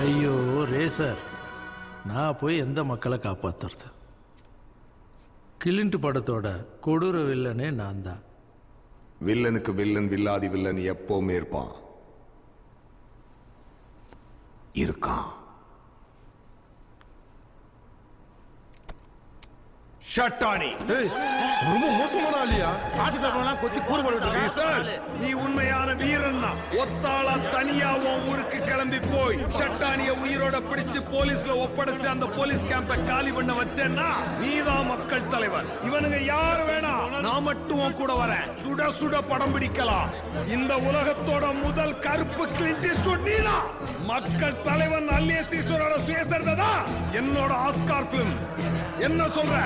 ஐயோ ரேசர், நான் போய் எந்த மக்களை காப்பாத்துறது? கிளின்ட் படத்தோட கொடூர வில்லனே நான் தான். வில்லனுக்கு வில்லன் வில்லாதி வில்லன் எப்பவுமே இருக்கான். ஷட்டானி ரொம்ப மோசமான ஆளியா? நீ உண்மையான வீரன்னா ஒத்தாளா தனியா உன் ஊருக்கு கிளம்பி போய் ஷட்டானிய உயிரோட பிடிச்சு போலீஸ்ல ஒப்படைச்சு அந்த போலீஸ் கேம்ப காலி பண்ண வச்சேன்னா நீதான் மக்கள் தலைவர். இவனுங்க யாரு வேணாம், நான் மட்டும் உன் கூட வரேன். சுட சுட படம் பிடிக்கலாம். இந்த உலகத்தோட முதல் கருப்பு கிளின்ட் ஈஸ்ட்வுட் நீதான். மக்கள் தலைவன் அல்லியஸ் ஈஸ்வரோட சுயசரிதை தான் என்னோட ஆஸ்கார் பிலிம். என்ன சொல்ற?